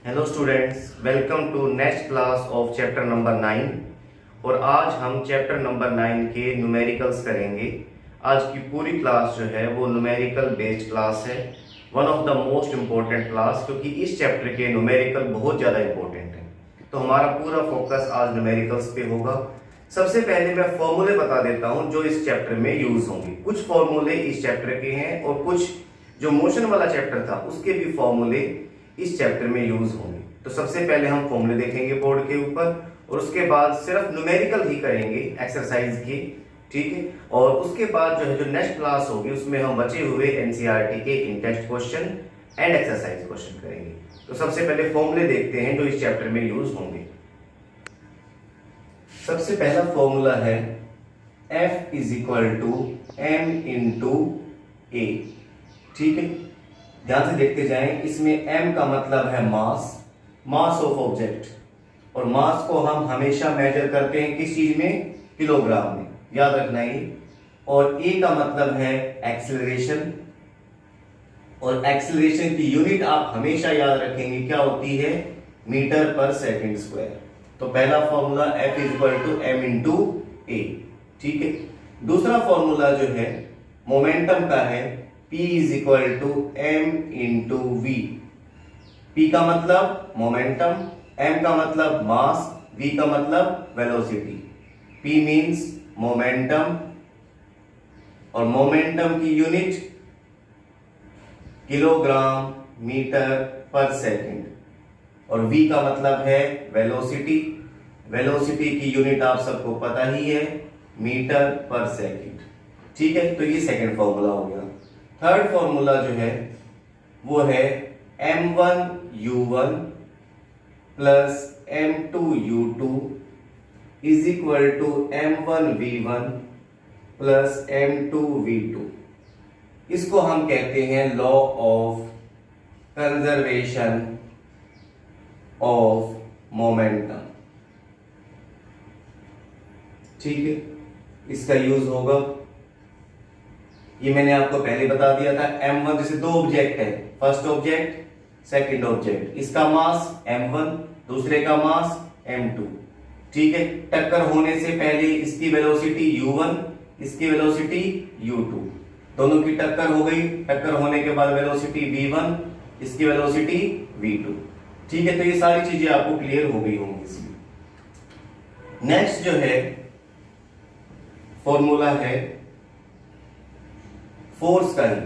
Hello students, welcome to next class of chapter number 9। और आज हम चैप्टर नंबर 9 के न्यूमेरिकल्स करेंगे। आज की पूरी क्लास जो है वो न्यूमेरिकल बेस्ड क्लास है, one of the most important class, क्योंकि इस चैप्टर के न्यूमेरिकल बहुत ज़्यादा इंपॉर्टेंट है। तो हमारा पूरा फोकस आज न्यूमेरिकल्स पे होगा। सबसे पहले मैं फॉर्मूले बता देता हूँ जो इस चैप्टर में यूज होंगे। कुछ फॉर्मूले इस चैप्टर के हैं और कुछ जो मोशन वाला चैप्टर था उसके भी फॉर्मूले इस चैप्टर में यूज होंगे। तो सबसे पहले हम फॉर्मूले देखेंगे बोर्ड के ऊपर और उसके बाद सिर्फ न्यूमेरिकल ही करेंगे एक्सरसाइज की, ठीक है। और उसके बाद जो नेक्स्ट क्लास होगी उसमें हम बचे हुए एनसीईआरटी के इन text question and exercise question करेंगे। तो सबसे पहले फॉर्मूले देखते हैं जो इस चैप्टर में यूज होंगे। सबसे पहला फॉर्मूला है F is equal to m into a, ठीक है। ध्यान से देखते जाएं, इसमें m का मतलब है मास ऑफ ऑब्जेक्ट, और मास को हम हमेशा मेजर करते हैं किस चीज में? किलोग्राम में, याद रखना ही। और a का मतलब है एक्सेलरेशन, और एक्सेलरेशन की यूनिट आप हमेशा याद रखेंगे क्या होती है? Metre per second square. तो पहला formula F is equal to m into a, ठीक है। दूसरा फॉर्मूला जो है मोमेंटम का है P is equal to m into v. P का मतलब मोमेंटम, m का मतलब मास, v का मतलब वेलोसिटी। P मींस मोमेंटम, और मोमेंटम की unit kilogram metre per second, और v का मतलब है वेलोसिटी। वेलोसिटी की यूनिट आप सबको पता ही है, मीटर पर सेकंड, ठीक है। तो ये सेकंड फॉर्मूला हो गया। थर्ड फॉर्मूला जो है वो है m1u1 plus m2u2 is equal to m1v1 plus m2v2। इसको हम कहते हैं law of conservation of momentum, ठीक है। इसका यूज होगा, ये मैंने आपको पहले बता दिया था। m1 जैसे दो ऑब्जेक्ट है, फर्स्ट ऑब्जेक्ट सेकंड ऑब्जेक्ट, इसका मास m1, दूसरे का मास m2, ठीक है। टक्कर होने से पहले इसकी वेलोसिटी u1, इसकी वेलोसिटी u2, दोनों की टक्कर हो गई। टक्कर होने के बाद वेलोसिटी v1, इसकी वेलोसिटी v2, ठीक है। तो ये सारी चीजें आपको क्लियर हो गई होंगी इसमें। नेक्स्ट जो है फॉर्मूला है फोर्स का ही,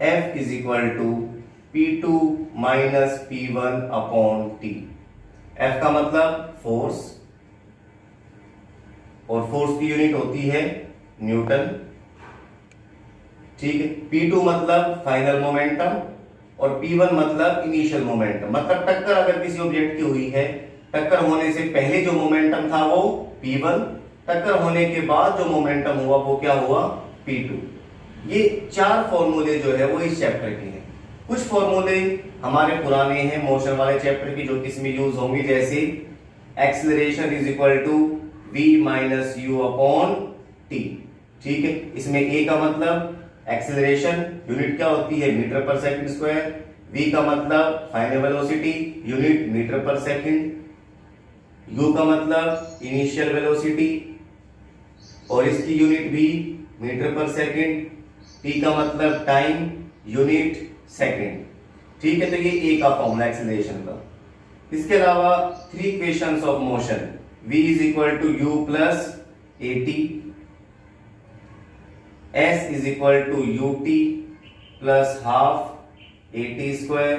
F is equal to P2 minus P1 upon T। F का मतलब फोर्स, और फोर्स की यूनिट होती है न्यूटन, ठीक है। P2 मतलब फाइनल मोमेंटम, और P1 मतलब इनिशियल मोमेंटम। मतलब टक्कर अगर किसी ऑब्जेक्ट की हुई है, टक्कर होने से पहले जो मोमेंटम था वो P1, टक्कर होने के बाद जो मोमेंटम हुआ वो क्या हुआ? P2। ये चार फॉर्मूले जो है वो इस चैप्टर के हैं। कुछ फॉर्मूले हमारे पुराने हैं मोशन वाले चैप्टर की, जो किसमें यूज होंगे, जैसे acceleration is equal to v minus u upon t, ठीक है। इसमें a का मतलब एक्सेलरेशन, यूनिट क्या होती है? Metre per second square. v का मतलब final velocity, unit metre per second. u का मतलब इनिशियल वेलोसिटी, और इसकी यूनिट भी मीटर पर सेकंड। t का मतलब टाइम, यूनिट सेकंड, ठीक है। तो ये a का फॉर्मूला एक्सेलरेशन का। इसके अलावा three equations of motion, v is equal to u plus at, s is equal to ut plus half at square,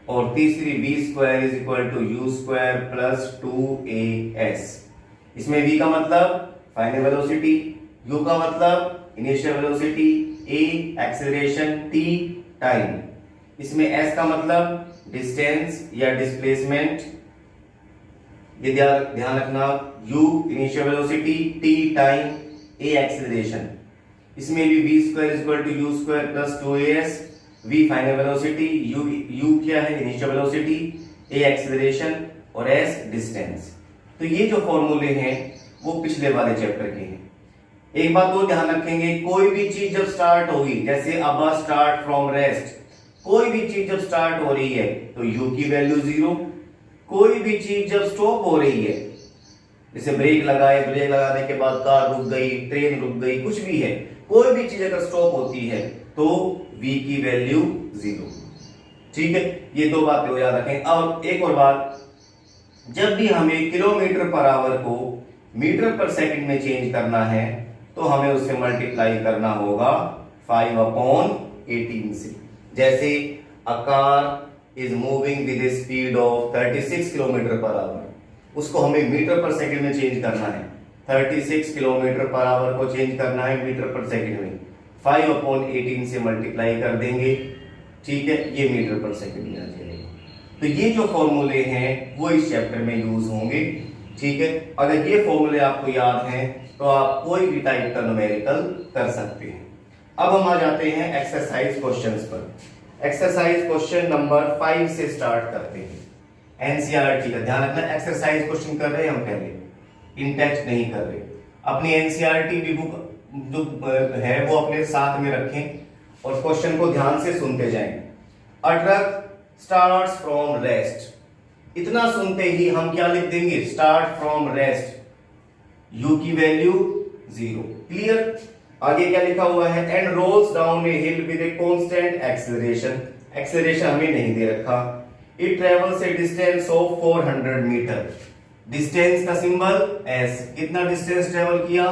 और तीसरी v square is equal to u square plus 2as। इसमें v का मतलब final velocity, u का मतलब initial velocity, a acceleration, t time. इसमें s का मतलब डिस्टेंस या डिस्प्लेसमेंट, ये ध्यान रखना। u initial velocity, t time, a acceleration. इसमें भी v square is equal to u square plus 2as। v final velocity, u क्या है? इनिशियल वेलोसिटी, a एक्सेलरेशन, और s डिस्टेंस। तो ये जो फॉर्मूले हैं वो पिछले वाले चैप्टर के हैं। एक बात और ध्यान रखेंगे, कोई भी चीज जब स्टार्ट होगी, जैसे अब स्टार्ट फ्रॉम रेस्ट, कोई भी चीज जब स्टार्ट हो रही है तो u की वैल्यू 0, कोई भी चीज जब स्टॉप हो रही है, जैसे ब्रेक लगाने के बाद कार रुक गई, ट्रेन रुक गई, कुछ भी है, कोई भी चीज अगर स्टॉप होती है तो v की वैल्यू 0। ठीक है, ये दो बातें हो याद रखें। अब एक और बात, जब भी हमें किलोमीटर पर आवर को मीटर पर सेकंड में चेंज करना है तो हमें उससे मल्टीप्लाई करना होगा 5/18 से। जैसे a car is moving with A speed of 36 kilometre per hour, उसको हमें मीटर पर सेकंड में चेंज करना है, 36 किलोमीटर पर आवर को चेंज करना है मीटर पर सेकंड में, 5/18 से मल्टीप्लाई कर देंगे। ठीक है, ये मीटर पर सेकंड में आ जाएगा। तो ये जो फॉर्मूले हैं वो इस चैप्टर में यूज होंगे। ठीक है, अगर ये फॉर्मूले आपको याद हैं तो आप कोई भी टाइप का न्यूमेरिकल कर सकते हैं। अब हम आ जाते हैं एक्सरसाइज क्वेश्चंस पर। एक्सरसाइज क्वेश्चन नंबर 5 से स्टार्ट करते हैं। एनसीईआरटी का ध्यान रखना, एक्सरसाइज क्वेश्चन कर रहे हैं हम पहले, इन टेक्स्ट नहीं कर रहे। अपनी एनसीईआरटी भी बुक जो है वो अपने साथ में रखें और क्वेश्चन को ध्यान से सुनते जाएं। A truck starts from rest, इतना सुनते ही हम क्या लिख देंगे, स्टार्ट फ्रॉम रेस्ट, u की वैल्यू 0। क्लियर? आगे क्या लिखा हुआ है, and rolls down a hill with a constant acceleration, acceleration हमें नहीं दे रखा। It travels a distance of 400 metre, distance का सिंबल s, कितना डिस्टेंस ट्रेवल किया,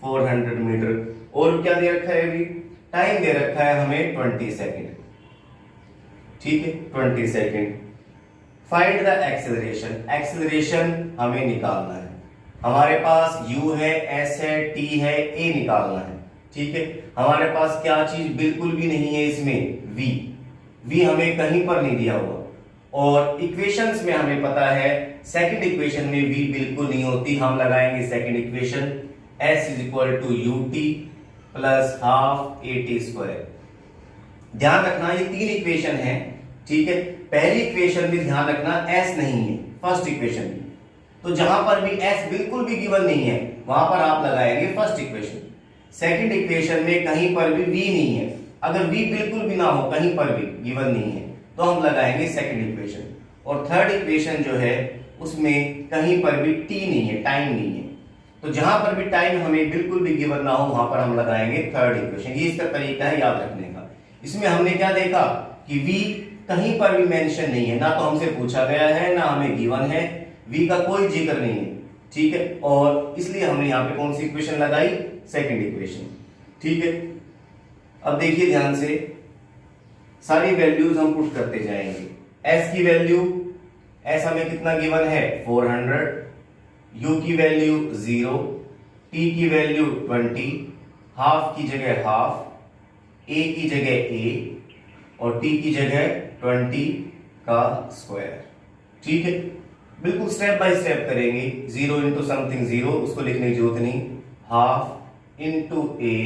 400 मीटर। और क्या दे रखा है, अभी टाइम दे रखा है हमें 20 सेकेंड। ठीक है, 20 second. Find the acceleration, acceleration हमें निकालना है। हमारे पास u है, s है, t है, a निकालना है। ठीक है, हमारे पास क्या चीज बिल्कुल भी नहीं है इसमें, v हमें कहीं पर नहीं दिया हुआ। और इक्वेशंस में हमें पता है सेकंड इक्वेशन में v बिल्कुल नहीं होती, हम लगाएंगे second equation s is equal to ut plus half at²। ध्यान रखना ये तीन इक्वेशन है। ठीक है, पहली इक्वेशन में ध्यान रखना s नहीं है, फर्स्ट इक्वेशन में, तो जहां पर भी s बिल्कुल भी गिवन नहीं है वहां पर आप लगाएंगे फर्स्ट इक्वेशन। सेकंड इक्वेशन में कहीं पर भी v नहीं है, अगर v बिल्कुल भी ना हो, कहीं पर भी गिवन नहीं है, तो हम लगाएंगे सेकंड इक्वेशन। और थर्ड इक्वेशन जो है उसमें कहीं पर भी t नहीं है, टाइम नहीं है, तो जहां पर भी टाइम हमें बिल्कुल भी गिवन ना हो वहां पर हम लगाएंगे थर्ड इक्वेशन। ये इसका तरीका है याद रखने का। इसमें हमने क्या देखा कि v कहीं पर भी मेंशन नहीं है, ना तो हमसे पूछा गया है ना हमें गिवन है, v का कोई जिक्र नहीं है। ठीक है, और इसलिए हमने यहाँ पे कौन सी इक्वेशन लगाई, सेकंड इक्वेशन। ठीक है, अब देखिए ध्यान से, सारी वैल्यूज हम पुट करते जाएंगे। s की वैल्यू, s हमें कितना गिवन है, 400, u की वैल्यू 0, t की वैल्यू 20, हाफ की जगह हाफ, a की जगह a और t की जगह 20 का स्क्वायर। ठीक है, बिल्कुल स्टेप बाय स्टेप करेंगे। 0 इंटू समथिंग 0, उसको लिखने की जरूरत नहीं, हाफ इंटू a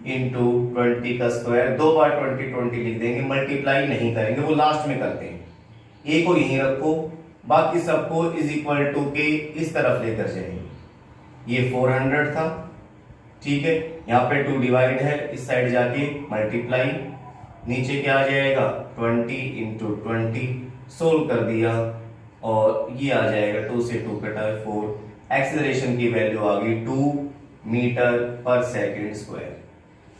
इंटू 20 का स्क्वायर, दो बार 20 लिख देंगे, मल्टीप्लाई नहीं करेंगे, वो लास्ट में करते हैं। a को यहीं रखो, बाकी सबको इज इक्वल टू के इस तरफ लेकर जाएंगे। ये 400 था। ठीक है, यहाँ पे 2 डिवाइड है, इस साइड जाके मल्टीप्लाई, नीचे क्या आ जाएगा 20 इंटू 20, सोल्व कर दिया और ये आ जाएगा 2 से 2 कटा 4। एक्सेलरेशन की वैल्यू आ गई 2 मीटर पर सेकेंड स्क्वायर।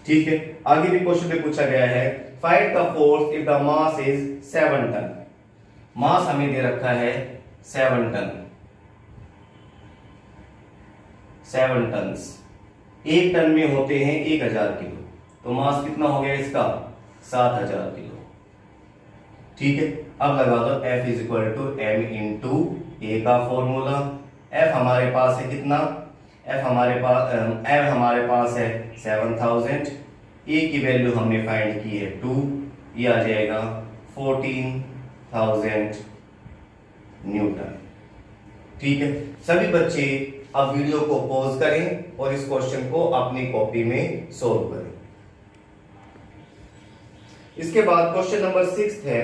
ठीक है, आगे भी क्वेश्चन में पूछा गया है, find the force if the mass is 7 ton. Mass हमें दे रखा है 7 टन, 7 टन्स, 1 टन में होते हैं 1000 किलो, तो मास कितना हो गया इसका, 7000 किलो। ठीक है, अब लगा दो F is equal to m into a का फॉर्मूला। F हमारे पास है कितना, F हमारे पास है 7000, A की वैल्यू हमने फाइंड की है 2, ये आ जाएगा 14,000 न्यूटन। ठीक है, सभी बच्चे अब वीडियो को पॉज करें और इस क्वेश्चन को अपनी कॉपी में सोल्व करें। इसके बाद क्वेश्चन नंबर 6 है,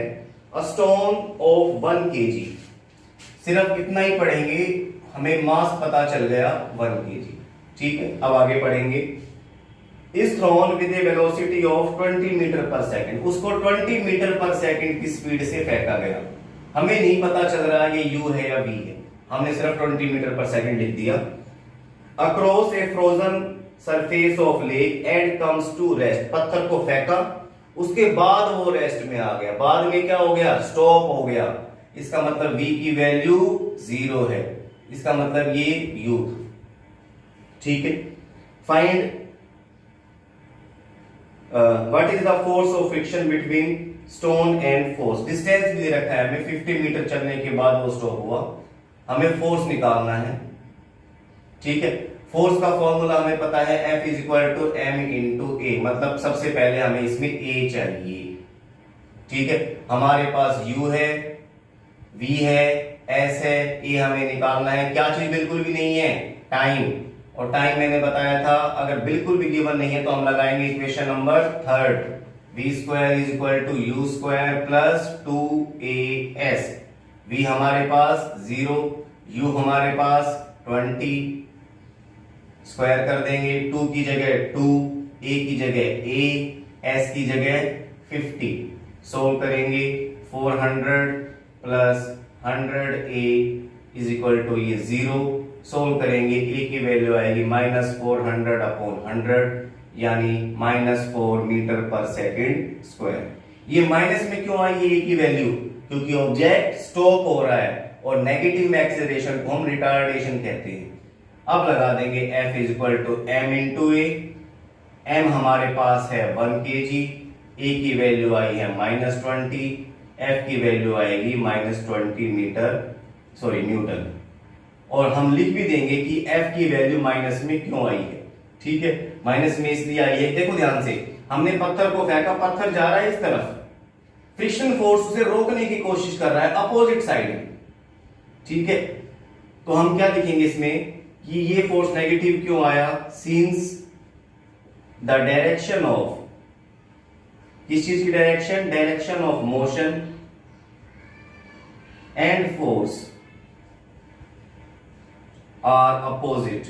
अ स्टोन ऑफ 1 kg। सिर्फ इतना ही पढ़ेंगे, हमें मास पता चल गया 1 kg। ठीक है, अब आगे पढ़ेंगे। Is thrown with a velocity of 20 metre per second, उसको 20 मीटर पर सेकंड की स्पीड से फेंका गया। हमें नहीं पता चल रहा ये u है या v है, हमने सिर्फ 20 मीटर पर सेकंड लिख दिया। Across a frozen surface of lake and comes to rest, पत्थर को फेंका, उसके बाद वो रेस्ट में आ गया, बाद में क्या हो गया, स्टॉप हो गया। इसका मतलब v की वैल्यू 0 है, इसका मतलब ये u। ठीक है, find what is the force of friction between stone and force. Distance भी दे रखा है हमें, 50 मीटर चलने के बाद वो स्टॉप हुआ, हमें फोर्स निकालना है। ठीक है, फोर्स का फॉर्मूला हमें पता है F is equal to m into a, मतलब सबसे पहले हमें इसमें a चाहिए। ठीक है, हमारे पास u है, v है, s है, a हमें निकालना है। क्या चीज बिल्कुल भी नहीं है, टाइम। और टाइम मैंने बताया था अगर बिल्कुल भी गिवन नहीं है तो हम लगाएंगे equation number 3, v square is equal to u square plus 2as। v हमारे पास 0, u हमारे पास 20, स्क्वायर कर देंगे, 2 की जगह 2, a की जगह a, s की जगह 50। सोल्व करेंगे, 400 plus 100a is equal to ये 0। सोल्व करेंगे, a की वैल्यू आएगी -400 अपॉन 100 यानी -4 मीटर पर सेकंड स्क्वायर। ये माइनस में क्यों आई है a की वैल्यू, क्योंकि ऑब्जेक्ट स्टॉप हो रहा है और नेगेटिव में एक्सेलरेशन को हम रिटार्डेशन कहते हैं। अब लगा देंगे F is equal to m into a, m हमारे पास है 1 kg, a की वैल्यू आई है -20, F की वैल्यू आएगी -20 न्यूटन। और हम लिख भी देंगे कि F की वैल्यू माइनस में क्यों आई है। ठीक है, माइनस में इसलिए आई है, देखो ध्यान से, हमने पत्थर को फेंका, पत्थर जा रहा है इस तरफ, फ्रिक्शन फोर्स उसे रोकने की कोशिश कर रहा है अपोजिट साइड में। ठीक है, तो हम क्या लिखेंगे इसमें कि ये फोर्स नेगेटिव क्यों आया, सिंस द डायरेक्शन ऑफ, किस चीज की direction, direction of motion and force are opposite,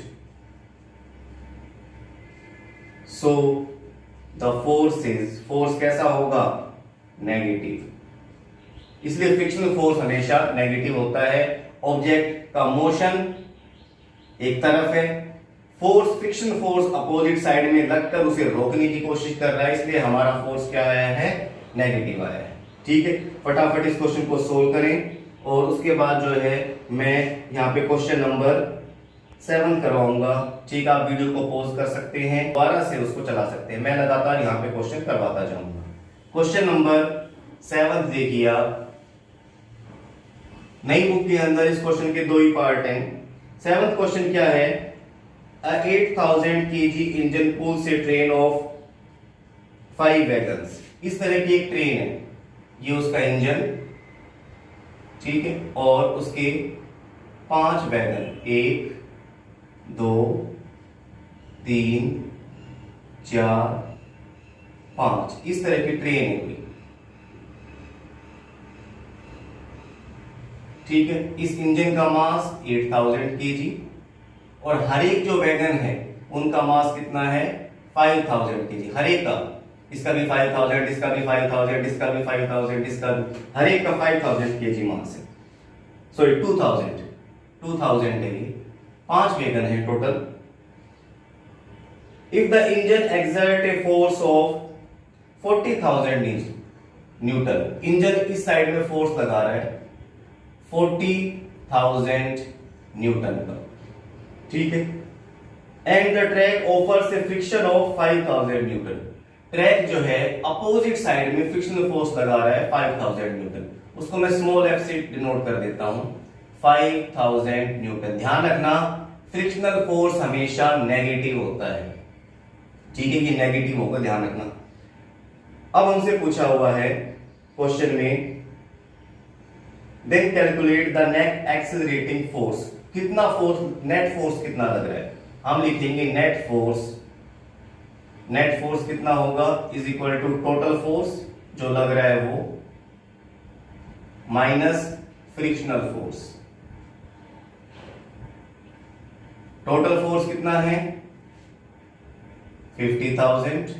so the force कैसा होगा, नेगेटिव। इसलिए फ्रिक्शनल फोर्स हमेशा नेगेटिव होता है। ऑब्जेक्ट का मोशन एक तरफ है, force, friction force opposite side में लगकर उसे रोकने की कोशिश कर रहा है, इसलिए हमारा फोर्स क्या आया है, नेगेटिव आया है। ठीक है, फटाफट इस क्वेश्चन को सोल्व करें और उसके बाद जो है मैं यहाँ पे क्वेश्चन नंबर 7 करवाऊंगा। ठीक, आप वीडियो को पॉज कर सकते हैं, दोबारा से उसको चला सकते हैं, मैं लगातार यहाँ पे क्वेश्चन करवाता जाऊंगा। क्वेश्चन नंबर 7 देखिए आप, नई बुक के अंदर इस क्वेश्चन के 2 ही पार्ट हैं। 7th क्वेश्चन क्या है, 8000 kg इंजन पुल से ट्रेन ऑफ 5 वैगन्स। इस तरह की एक ट्रेन है, ये उसका इंजन, ठीक है, और उसके 5 वैगन, 1 2 3 4 5, इस तरह की ट्रेन है कोई। ठीक है, इस इंजन का मास 8000 kg और हर एक जो वैगन है उनका मास कितना है, 5000 kg। हर एक का, इसका भी 5000, इसका भी 5000, इसका भी 5000, इसका भी, हर एक का 5000 kg मास है। सॉरी 2000 है ये, 5 वैगन है total. If the engine exert a force of 40,000 Newton, engine इस साइड में फोर्स लगा रहा है 40,000 न्यूटन का, ठीक है, and the track offers A friction of 5000 Newton. Track जो है अपोजिट साइड में फ्रिक्शनल फोर्स लगा रहा है 5000 न्यूटन, उसको मैं स्मॉल f से डिनोट कर देता हूं, 5000 न्यूटन। ध्यान रखना फ्रिक्शनल फोर्स हमेशा नेगेटिव होता है, ठीक है, ये नेगेटिव होगा, ध्यान रखना। अब हमसे पूछा हुआ है क्वेश्चन में, then calculate the net accelerating force, कितना फोर्स, नेट फोर्स कितना लग रहा है। हम लिखेंगे नेट फोर्स कितना होगा, is equal to total force जो लग रहा है वो minus frictional force. Total force कितना है 50,000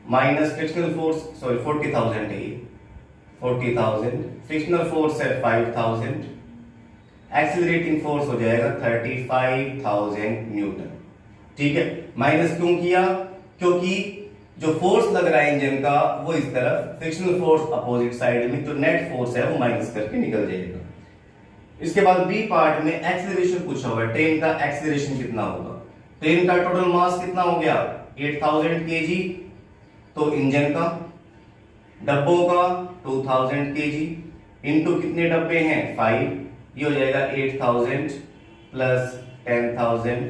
माइनस फ्रिक्शनल फोर्स, सॉरी 40,000 है ये, 40,000, फ्रिक्शनल फोर्स है 5,000, एक्सीलरेटिंग फोर्स हो जाएगा 35,000 न्यूटन। ठीक है, माइनस क्यों किया? क्योंकि जो फोर्स लग रहा है इंजन का वो इस तरफ, फ्रिक्शनल फोर्स अपोजिट साइड में, तो नेट फोर्स है वो माइनस करके निकल जाएगा। इसके बाद बी पार्ट में एक्सीलरेशन पूछा हुआ है, ट्रेन का एक्सीलरेशन कितना होगा। ट्रेन का टोटल मास कितना हो गया 8,000 kg, तो इंजन का, डब्बों का 2,000 kg, इनटू कितने डब्बे हैं 5, ये हो जाएगा 8,000 plus 10,000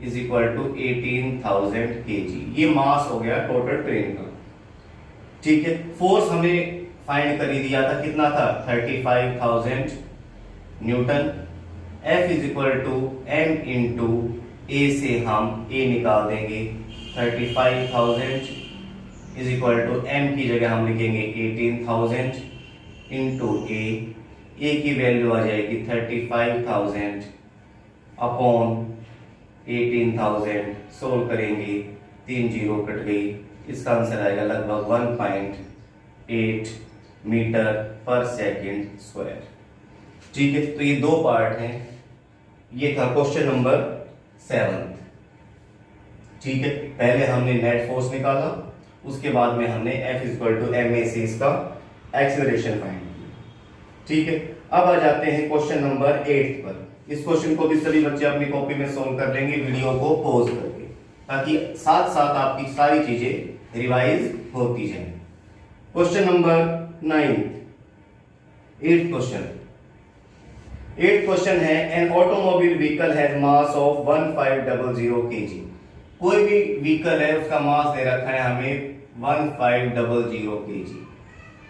is equal to 18,000 kg। ये मास हो गया टोटल ट्रेन का। ठीक है, फोर्स हमें फाइंड कर ही दिया था, कितना था 35,000 newton. F is equal to m into a, से हम a निकाल देंगे, 35,000 इज इक्वल टू m की जगह हम लिखेंगे 18,000 इंटू a की वैल्यू आ जाएगी 35,000 अपॉन 18,000, सोल्व करेंगे 3 जीरो कट गई, इसका आंसर आएगा लगभग 1.8 मीटर पर सेकंड स्क्वायर। ठीक है, तो ये दो पार्ट हैं, ये था क्वेश्चन नंबर 7। ठीक है, पहले हमने नेट फोर्स निकाला, उसके बाद में हमने F इक्वल टू ma से इसका एक्सीलरेशन फाइंड किया। ठीक है, अब आ जाते हैं क्वेश्चन नंबर 8 पर। इस क्वेश्चन को भी सभी बच्चे अपनी कॉपी में सोल्व कर लेंगे वीडियो को पॉज करके, ताकि साथ साथ आपकी सारी चीजें रिवाइज होती जाएं। क्वेश्चन नंबर 9, 8th क्वेश्चन है, an automobile vehicle has mass of 1500 kg। कोई भी व्हीकल है उसका मास दे रखा है हमें 1500 kg,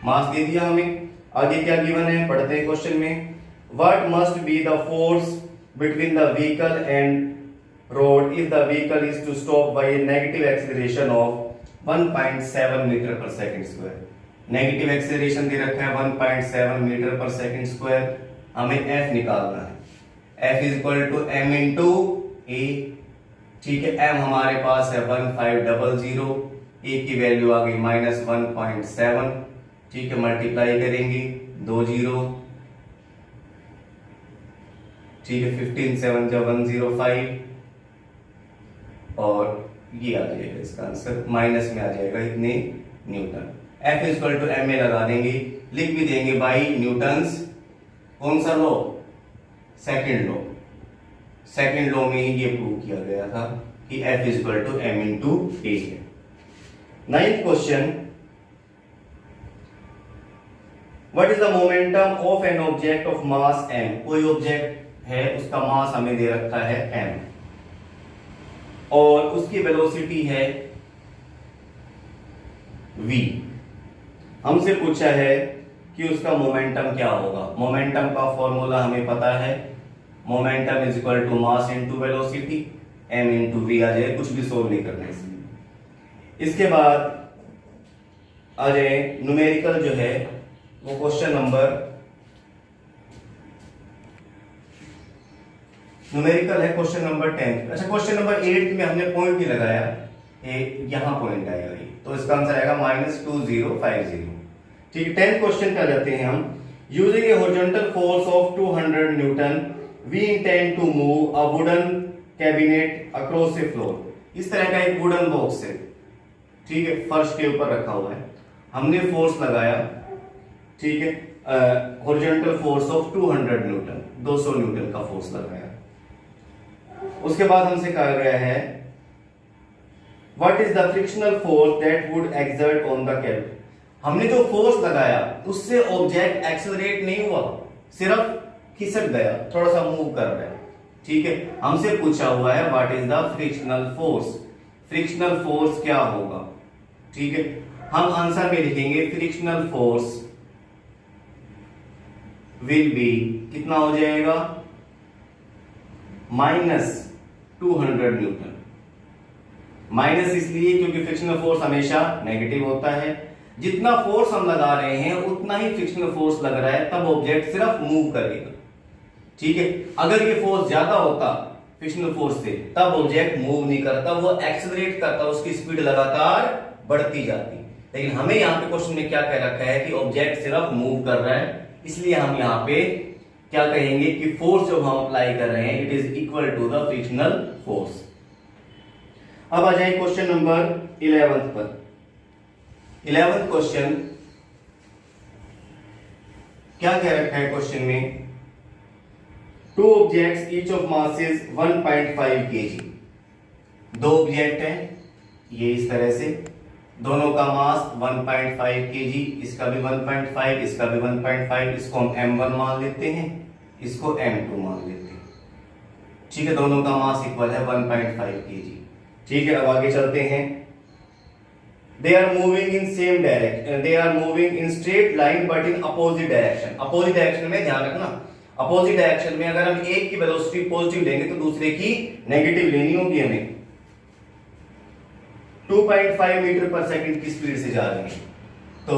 मास दे दिया हमें। आगे क्या गिवन है पढ़ते हैं क्वेश्चन में। What must be the force between the vehicle and road if the vehicle is to stop by a negative acceleration of 1.7 metre per second square. Negative acceleration दे रखा है 1.7 मीटर पर सेकंड स्क्वायर, हमें F निकालना है। F is equal to m into a. ठीक है, m हमारे पास है 1500, a की वैल्यू आ गई -1.7। ठीक है, मल्टीप्लाई करेंगे 2 जीरो, ठीक है, 15 7 जब 105, और ये आ जाएगा इसका आंसर, माइनस में आ जाएगा इतने newton. F equal to ma लगा देंगे, लिख भी देंगे बाई न्यूटन्स, कौन सा law, second law. Second law में ही ये प्रूव किया गया था कि F equal to m into a है। 9th question, what is the momentum of an object of mass m। कोई ऑब्जेक्ट है उसका मास हमें दे रखा है m और उसकी वेलोसिटी है v। हमसे पूछा है कि उसका मोमेंटम क्या होगा। मोमेंटम का फॉर्मूला हमें पता है, momentum is equal to mass into velocity, m into v आ जाए, कुछ भी सोल्व नहीं करना इसमें। इसके बाद आ जाए न्यूमेरिकल जो है वो क्वेश्चन नंबर, न्यूमेरिकल है क्वेश्चन नंबर 10। अच्छा, क्वेश्चन नंबर 8 में हमने पॉइंट नहीं लगाया, यहां पॉइंट आएगा, तो इसका आंसर आएगा -2050। ठीक है, 10th क्वेश्चन पे आ जाते हैं हम। Using a horizontal force of 200 newton we intend to move a wooden cabinet across a floor. इस तरह का एक वुडन बॉक्स है, ठीक है, फर्श के ऊपर रखा हुआ है, हमने फोर्स लगाया, ठीक है, horizontal force of 200 Newton, 200 Newton का फोर्स लगाया। उसके बाद हमसे कहा गया है what is the frictional force that would exert on the cabinet. हमने जो फोर्स लगाया उससे ऑब्जेक्ट एक्सेलरेट नहीं हुआ, सिर्फ खिसक गया, थोड़ा सा मूव कर रहा है। ठीक है, हमसे पूछा हुआ है what is the frictional force. Frictional force क्या होगा? ठीक है, हम आंसर में लिखेंगे फ्रिक्शनल फोर्स विल बी, कितना हो जाएगा -200 न्यूटन। माइनस इसलिए क्योंकि फ्रिक्शनल फोर्स हमेशा नेगेटिव होता है, जितना फोर्स हम लगा रहे हैं उतना ही फ्रिक्शनल फोर्स लग रहा है, तब ऑब्जेक्ट सिर्फ मूव करेगा। ठीक है, अगर ये फोर्स ज्यादा होता, फ्रिक्शनल फोर्स से, तब ऑब्जेक्ट मूव नहीं करता, वो एक्सेलरेट करता, उसकी स्पीड लगातार बढ़ती जाती। लेकिन हमें यहाँ पे क्वेश्चन में क्या कह रखा है कि ऑब्जेक्ट सिर्फ मूव कर रहा है, इसलिए हम यहाँ पे क्या कहेंगे कि फोर्स जो हम अप्लाई कर रहे हैं it is equal to the frictional force. अब आ जाए क्वेश्चन नंबर 11 पर। 11th क्वेश्चन क्या कह रखा है क्वेश्चन में, two objects each of mass is 1.5 kg। दो ऑब्जेक्ट हैं ये इस तरह से, दोनों का मास 1.5 kg, इसका भी 1.5, इसका भी 1.5, इसको हम m1 मान लेते हैं, इसको m2 मान लेते हैं। ठीक है, दोनों का मास इक्वल है 1.5 kg। ठीक है, अब आगे चलते हैं। They are moving in same direction, they are moving in straight line but in opposite direction। Opposite direction में ध्यान रखना, अपोजिट डायरेक्शन में अगर हम एक की वेलोसिटी पॉजिटिव लेंगे तो दूसरे की नेगेटिव लेनी होगी हमें। 2.5 मीटर पर सेकंड की स्पीड से जा रहे हैं, तो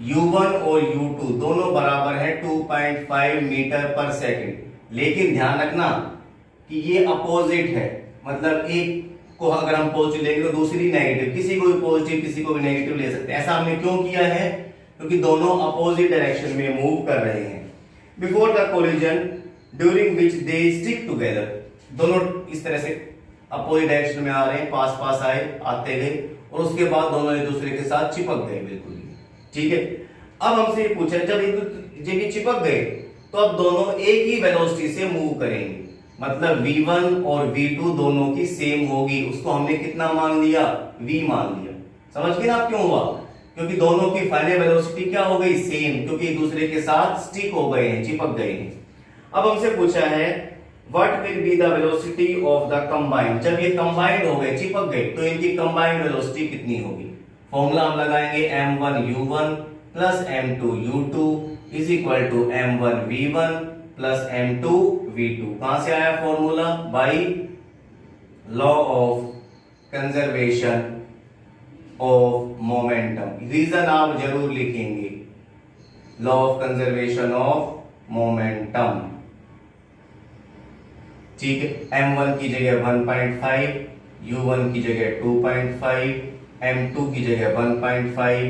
u1 और u2 दोनों बराबर है 2.5 मीटर पर सेकंड। लेकिन ध्यान रखना कि ये अपोजिट है, मतलब एक को अगर हम पॉजिटिव लेंगे तो दूसरी नेगेटिव, किसी को भी पॉजिटिव किसी को भी नेगेटिव ले सकते हैं। ऐसा हमने क्यों किया है, क्योंकि दोनों अपोजिट डायरेक्शन में मूव कर रहे हैं। Before the collision during which they stick together, दोनों इस तरह से अपोजिट डायरेक्शन में आ रहे हैं, पास पास आते गए और उसके बाद दोनों एक दूसरे के साथ चिपक गए बिल्कुल। ठीक है, अब हमसे ये पूछा जब ये चिपक गए तो अब दोनों एक ही वेलोसिटी से मूव करेंगे, मतलब v1 और v2 दोनों की सेम होगी। उसको हमने कितना मान लिया, v मान लिया। समझ गए ना आप क्यों हुआ, क्योंकि दोनों की फाइनल वेलोसिटी क्या हो गई, सेम, क्योंकि एक दूसरे के साथ स्टिक हो गए हैं, चिपक गए हैं। अब हमसे पूछा है what will be the velocity of the combined, जब ये कंबाइंड हो गए, चिपक गए, तो इनकी कंबाइंड वेलोसिटी कितनी होगी। फॉर्मूला हम लगाएंगे m1u1 plus m2u2 is equal to m1v1 plus m2v2। कहां से आया formula, by law of conservation of momentum. Reason आप जरूर लिखेंगे, law of conservation of momentum. ठीक है, m1 की जगह 1.5, u1 की जगह 2.5, m2 की जगह 1.5,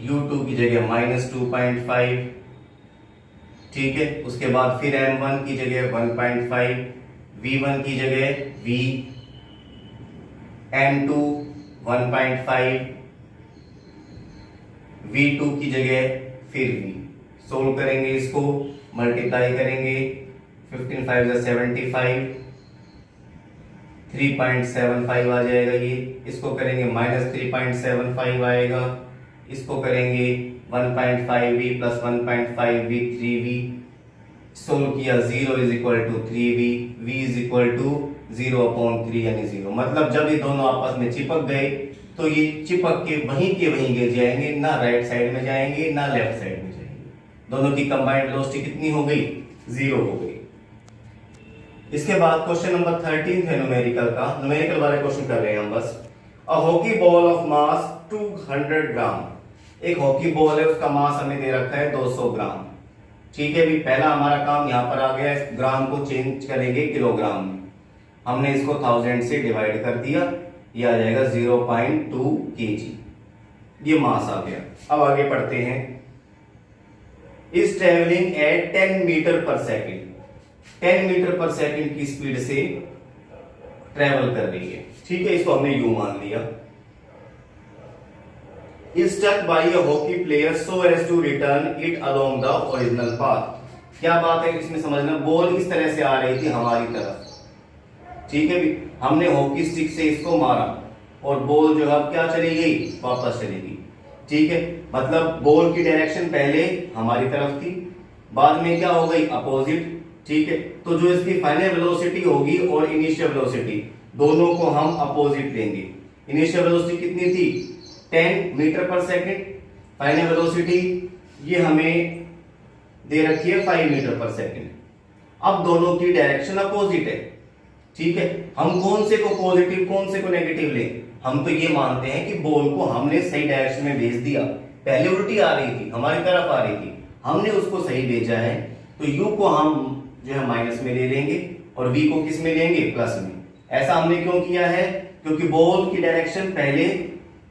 u2 की जगह -2.5। ठीक है, उसके बाद फिर m1 की जगह 1.5, v1 की जगह v, m2 1.5, v2 की जगह फिर v। सोल्व करेंगे, इसको मल्टीप्लाई करेंगे, 15 5 75, 3.75 आ जाएगा ये। इसको करेंगे -3.75 आएगा, इसको करेंगे 1.5v plus 1.5v 3v। Solve किया, 0 is equal to 3v, v is equal to 0/3 यानी 0। मतलब जब ये दोनों आपस में चिपक गए तो ये चिपक के वहीं गिर जाएंगे, ना राइट साइड में जाएंगे ना लेफ्ट साइड में जाएंगे। दोनों की कंबाइंड वेलोसिटी कितनी हो गई, 0 हो गई। इसके बाद क्वेश्चन नंबर 13 है न्यूमेरिकल का, न्यूमेरिकल वाला क्वेश्चन कर रहे हैं हम बस। A hockey ball of mass 200 ग्राम, एक हॉकी बॉल है उसका मास हमें दे रखा है 200 ग्राम। ठीक है, भी पहला हमारा काम यहाँ पर आ गया, ग्राम को चेंज करेंगे किलोग्राम में। हमने इसको 1000 से डिवाइड कर दिया, ये आ जाएगा 0.2 kg, ये मास आ गया। अब आगे पढ़ते हैं। Is travelling at 10 metre per second, 10 metre per second की स्पीड से ट्रेवल कर रही है। ठीक है, इसको हमने u मान लिया। is struck by a hockey player so as to return it along the original path। क्या बात है इसमें समझना, बॉल इस तरह से आ रही थी हमारी तरफ। ठीक है, भी हमने हॉकी स्टिक से इसको मारा और बॉल जो है क्या चली गई, वापस चली गई। ठीक है, मतलब बॉल की डायरेक्शन पहले हमारी तरफ थी, बाद में क्या हो गई, अपोजिट। ठीक है, तो जो इसकी फाइनल वेलोसिटी होगी और इनिशियल वेलोसिटी दोनों को हम अपोजिट लेंगे। इनिशियल वेलोसिटी कितनी थी, 10 metre per second, final velocity ये हमें दे रखी है 5 मीटर पर सेकेंड। अब दोनों की डायरेक्शन अपोजिट है। ठीक है, हम कौन से को पॉजिटिव कौन से को नेगेटिव लें, हम तो ये मानते हैं कि बॉल को हमने सही डायरेक्शन में भेज दिया, पहले उल्टी आ रही थी हमारी तरफ आ रही थी, हमने उसको सही भेजा है, तो u को हम जो है माइनस में ले लेंगे और v को किस में लेंगे, प्लस में। ऐसा हमने क्यों किया है, क्योंकि बॉल की डायरेक्शन पहले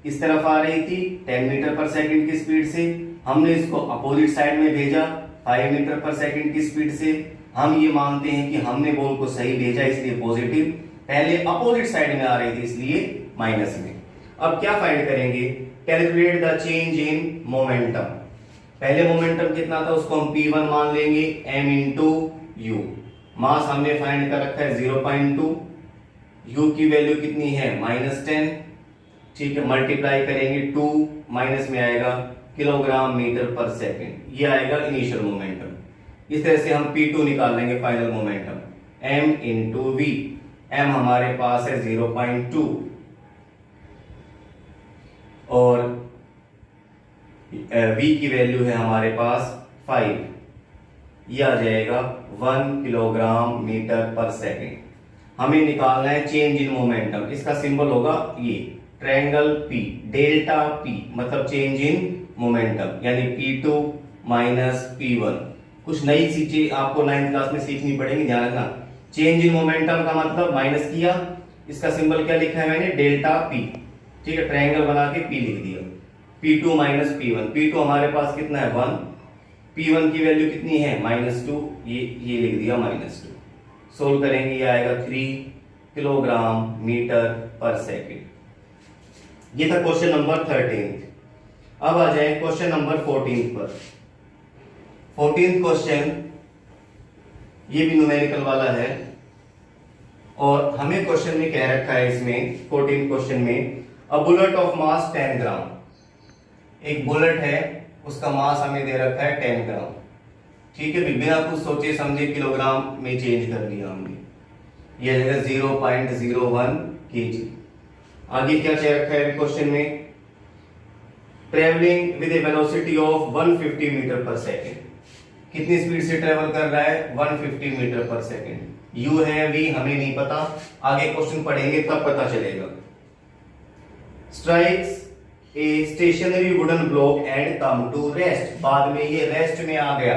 इस तरफ आ रही थी 10 मीटर पर सेकंड की स्पीड से, हमने इसको अपोजिट साइड में भेजा 5 मीटर पर सेकंड की स्पीड से। हम ये मानते हैं कि हमने बॉल को सही भेजा इसलिए पॉजिटिव, पहले अपोजिट साइड में आ रही थी इसलिए माइनस में। अब क्या फाइंड करेंगे, calculate the change in momentum. पहले मोमेंटम कितना था उसको हम P1 मान लेंगे, m इंटू यू। मास हमने फाइंड कर रखा है 0.2, u की वैल्यू कितनी है -10, ठीक है। मल्टीप्लाई करेंगे 2 माइनस में आएगा किलोग्राम मीटर पर सेकंड, ये आएगा इनिशियल मोमेंटम। इस तरह से हम P2 निकाल लेंगे final momentum, m into v. m हमारे पास है 0.2 और v की वैल्यू है हमारे पास 5, ये आ जाएगा 1 किलोग्राम मीटर पर सेकंड। हमें निकालना है चेंज इन मोमेंटम, इसका सिंबल होगा ये ट्रायंगल P, डेल्टा P मतलब चेंज इन मोमेंटम, यानी P2 माइनस P1। कुछ नई चीजें आपको 9th क्लास में सीखनी पड़ेगी, ध्यान रखना। चेंज इन मोमेंटम का मतलब माइनस किया, इसका सिंबल क्या लिखा है मैंने, डेल्टा P, ठीक है। ट्रायंगल बना के P लिख दिया, P2 माइनस P1। P2 हमारे पास कितना है 1, P1 की वैल्यू कितनी है -2, ये लिख दिया -2। सोल्व करेंगे, ये आएगा 3 किलोग्राम मीटर पर सेकंड। ये था क्वेश्चन नंबर 13। अब आ जाए क्वेश्चन नंबर 14 पर। 14th क्वेश्चन ये भी न्यूमेरिकल वाला है और हमें क्वेश्चन में कह रखा है इसमें 14th क्वेश्चन में, अ बुलेट ऑफ मास 10 ग्राम। एक बुलेट है उसका मास हमें दे रखा है 10 ग्राम, ठीक है। बिना कुछ सोचे समझे किलोग्राम में चेंज कर लिया हमने, यह जगह 0.01 kg। आगे क्या कह रखा है क्वेश्चन में, travelling with a velocity of 150 metre per second. कितनी स्पीड से ट्रेवल कर रहा है, 150 मीटर पर सेकेंड। u है, v हमें नहीं पता, आगे क्वेश्चन पढ़ेंगे तब पता चलेगा। Strikes a stationary wooden block and come to rest. बाद में ये रेस्ट में आ गया,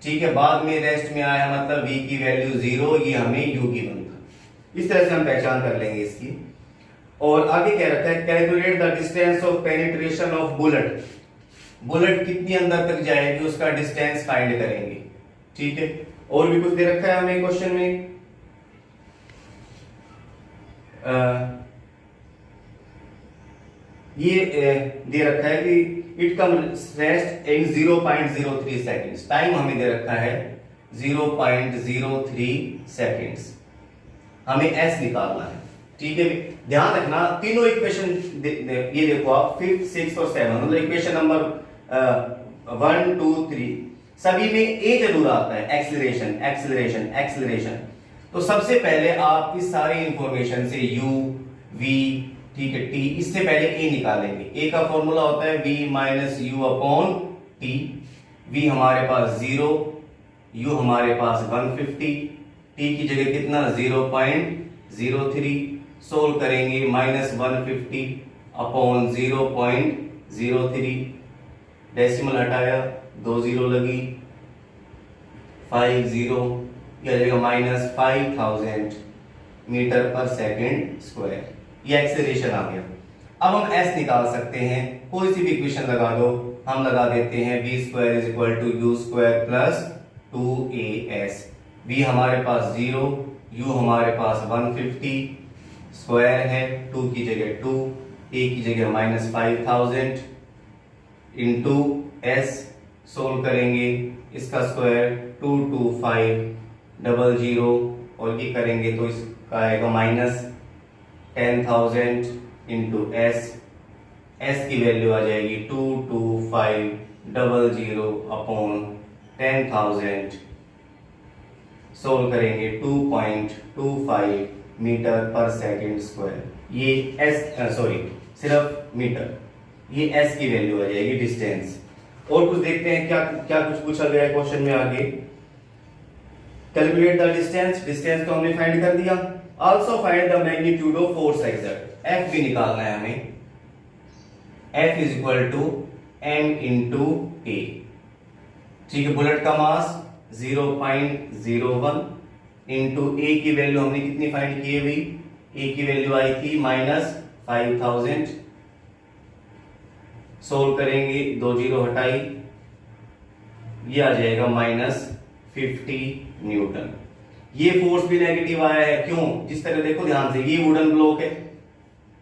ठीक है। बाद में रेस्ट में आया मतलब v की वैल्यू 0, ये हमें u गिवन था। इस तरह से हम पहचान कर लेंगे इसकी। और आगे क्या रखा है, calculate the distance of penetration of bullet. Bullet कितनी अंदर तक जाएगी उसका डिस्टेंस फाइंड करेंगे, ठीक है। और भी कुछ दे रखा है हमें क्वेश्चन में, ये दे रखा है कि it come rest in 0.03 seconds. Time हमें दे रखा है 0.03 सेकेंड्स। हमें s निकालना है, ठीक है। ध्यान रखना तीनों इक्वेशन ये देखो आप 5th 6th और 7th, मतलब इक्वेशन नंबर 1 2 3 सभी में a जरूर आता है, एक्सीलरेशन एक्सीलरेशन एक्सीलरेशन। तो सबसे पहले आप इस सारी इंफॉर्मेशन से u v, ठीक है, t, इससे पहले a निकालेंगे। a का फॉर्मूला होता है v minus you upon t। v हमारे पास 0, u हमारे पास 150, t की जगह कितना 0.03। सोल्व करेंगे, -150 अपॉन 0.03, डेसिमल हटाया 2 0 लगी, 5 0, यह जाएगा -5000 मीटर पर सेकंड स्क्वायर। ये एक्सेलरेशन आ गया। अब हम s निकाल सकते हैं, कोई सी भी इक्वेशन लगा दो। हम लगा देते हैं v square is equal to u square plus 2as। v हमारे पास 0, u हमारे पास 150, स्क्वायर है 2 की जगह 2, a की जगह -5000 इंटू s। सोल्व करेंगे, इसका स्क्वायर 2 2 5 00 और ये करेंगे तो इसका आएगा -10,000 इंटू s। s की वैल्यू आ जाएगी 22500 अपॉन 10,000। सोल्व करेंगे 2.25 मीटर पर सेकंड स्क्वायर। ये s सिर्फ मीटर, ये s की वैल्यू आ जाएगी डिस्टेंस। और कुछ देखते हैं क्या क्या कुछ पूछा गया है क्वेश्चन में आगे। कैलकुलेट द डिस्टेंस, डिस्टेंस तो हमने फाइंड कर दिया। Also find the magnitude of force exert. f भी निकालना है हमें। f is equal to m into a, ठीक है। बुलेट का मास 0.01 इंटू ए की वैल्यू हमने कितनी फाइंड की है भाई, ए की वैल्यू आई थी -5000, सोल्व करेंगे, 2 जीरो हटाई, ये आ जाएगा -50 न्यूटन। ये फोर्स भी नेगेटिव आया है, क्यों? जिस तरह देखो ध्यान से, ये वुडन ब्लॉक है,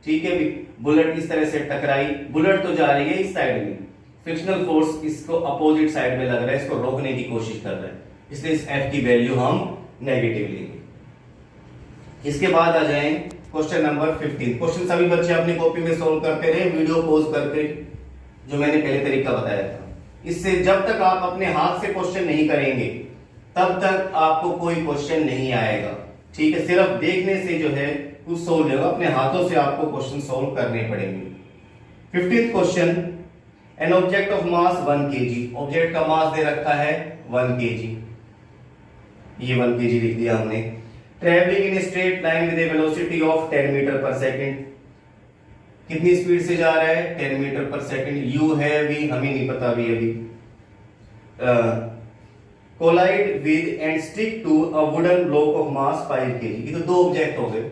ठीक है भी, बुलेट इस तरह से टकराई, बुलेट तो जा रही है इस साइड में, फ्रिक्शनल फोर्स इसको अपोजिट साइड में लग रहा है, इसको रोकने की कोशिश कर रहा है, इसलिए इस एफ की वैल्यू हम नेगेटिव लेंगे। इसके बाद आ जाए क्वेश्चन नंबर 15। क्वेश्चन सभी बच्चे अपनी कॉपी में सोल्व करते रहे, वीडियो पॉज करके, जो मैंने पहले तरीका बताया था। इससे जब तक आप अपने हाथ से क्वेश्चन नहीं करेंगे तब तक आपको कोई क्वेश्चन नहीं आएगा, ठीक है? सिर्फ देखने से जो है कुछ सोल्व नहीं होगा, अपने हाथों से आपको क्वेश्चन सोल्व करने पड़ेंगे। 15th question, N object of mass 1 kg, object का मास दे रखा है 1 kg, ये 1 kg लिख दिया हमने। Travelling in straight line with a velocity of 10 metre per second, कितनी स्पीड से जा रहा है? 10 मीटर पर सेकंड। यू है वी हमें नहीं पता अभी। Collide with and stick to a wooden block of mass 5 kg, ये तो दो ऑब्जेक्ट हो गए,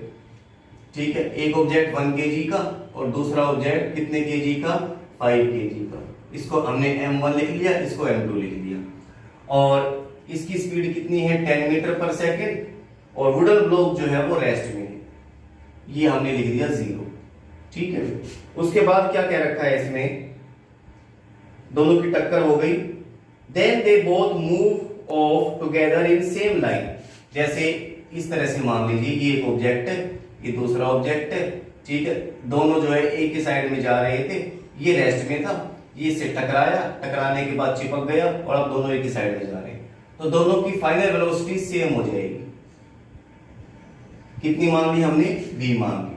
ठीक है? एक ऑब्जेक्ट 1 kg का और दूसरा ऑब्जेक्ट कितने kg का? 5 kg का। इसको हमने m1 लिख लिया, इसको m2 लिख दिया, और इसकी स्पीड कितनी है? 10 मीटर पर सेकंड, और वुडन ब्लॉक जो है वो रेस्ट में है, ये हमने लिख दिया 0, ठीक है? उसके बाद क्या कह रखा है इसमें? दोनों की टक्कर हो गई। Then they both move off together in same line, जैसे इस तरह से मान लीजिए ये एक ऑब्जेक्ट है, ये दूसरा ऑब्जेक्ट है, ठीक है? दोनों जो है एक ही साइड में जा रहे थे, ये रेस्ट में था, ये इससे टकराया, टकराने के बाद चिपक गया, और अब दोनों एक ही साइड में जा रहे हैं, तो दोनों की फाइनल वेलोसिटी सेम हो जाएगी। कितनी मान ली हमने? v मान ली।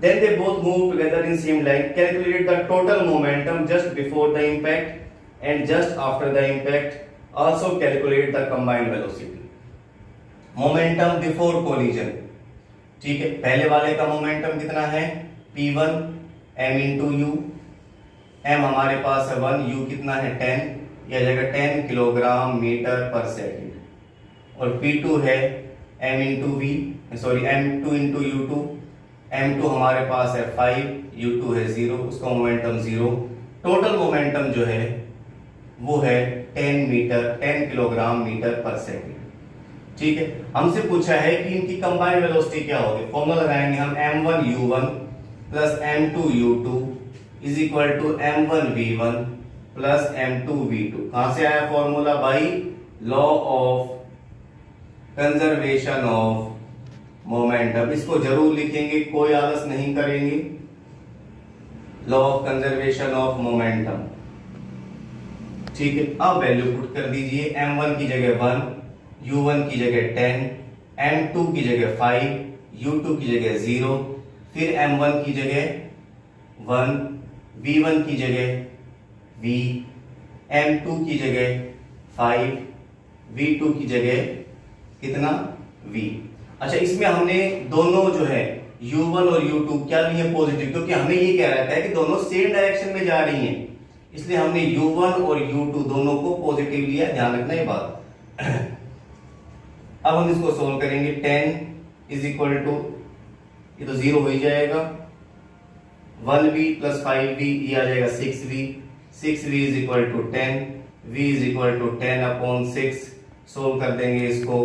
Then they both move together in same line. Calculate the total momentum just before the impact and just after the impact. Also calculate the combined velocity. Momentum before collision, ठीक है? पहले वाले का मोमेंटम कितना है? p1 m into u, m हमारे पास है 1, u कितना है 10, यह जगह 10 किलोग्राम मीटर पर सेकेंड, और p2 है m into v, sorry m2 into u2, m2 हमारे पास है 5, u2 है 0, उसका मोमेंटम 0। टोटल मोमेंटम जो है वो है 10 किलोग्राम मीटर पर सेकेंड, ठीक है? हमसे पूछा है कि इनकी कंबाइंड वेलोसिटी क्या होगी। फॉर्मूला लगाएंगे हम, m1 u1 plus m2 u2 is equal to m1 v1 plus m2 v2। कहां से आया फॉर्मूला भाई? Law of conservation of momentum. इसको जरूर लिखेंगे, कोई आलस नहीं करेंगे। Law of conservation of momentum, ठीक है? अब वैल्यू पुट कर दीजिए, m1 की जगह 1, u1 की जगह 10, m2 की जगह 5, u2 की जगह 0, फिर m1 की जगह 1, v1 की जगह v, m2 की जगह 5, v2 की जगह कितना? v। अच्छा, इसमें हमने दोनों जो है u1 और u2 क्या लिए? पॉजिटिव, क्योंकि हमें ये कह रखा है कि दोनों सेम डायरेक्शन में जा रही हैं, इसलिए हमने u1 और u2 दोनों को पॉजिटिव लिया। ध्यान रखना ये बात। अब हम इसको सोल्व करेंगे। 10 इज इक्वल टू, ये तो 0 हो ही जाएगा, 1v प्लस 5v, ये आ जाएगा 6v, 6v is equal to 10, v is equal to 10 upon 6। Solve कर देंगे इसको,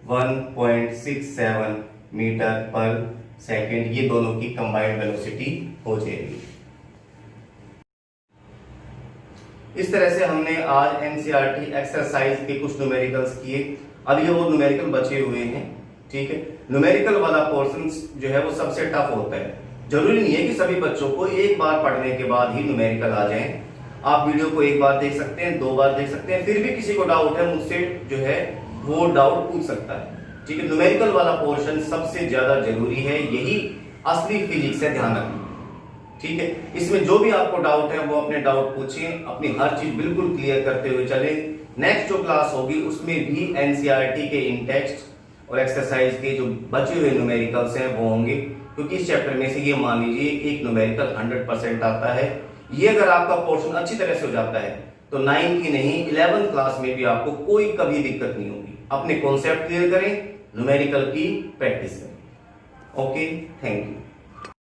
1.67 मीटर पर सेकेंड, ये दोनों की कंबाइंड वेलोसिटी हो जाएगी। इस तरह से हमने आज एनसीईआरटी एक्सरसाइज के कुछ न्यूमेरिकल्स किए। अब ये वो न्यूमेरिकल बचे हुए हैं, ठीक है? न्यूमेरिकल वाला पोर्शन जो है वो सबसे टफ होता है। जरूरी नहीं है कि सभी बच्चों को एक बार पढ़ने के बाद ही न्यूमेरिकल आ जाए। आप वीडियो को एक बार देख सकते हैं, 2 बार देख सकते हैं, फिर भी किसी को डाउट है मुझसे जो है वो डाउट पूछ सकता है, ठीक है? न्यूमेरिकल वाला पोर्शन सबसे ज्यादा जरूरी है, यही असली फिजिक्स है, ध्यान रखना, ठीक है? इसमें जो भी आपको डाउट है वो अपने डाउट पूछें, अपनी हर चीज बिल्कुल क्लियर करते हुए चले। नेक्स्ट जो क्लास होगी उसमें भी एनसीईआरटी के इन टेक्स्ट और एक्सरसाइज के जो बचे हुए न्यूमेरिकल्स हैं वो होंगे, क्योंकि इस चैप्टर में से ये मान लीजिए एक न्यूमेरिकल 100% आता है। ये अगर आपका पोर्शन अच्छी तरह से हो जाता है तो 9 की नहीं 11th क्लास में भी आपको कोई कभी दिक्कत नहीं होगी। अपने कॉन्सेप्ट क्लियर करें, न्यूमेरिकल की प्रैक्टिस करें। Okay, thank you.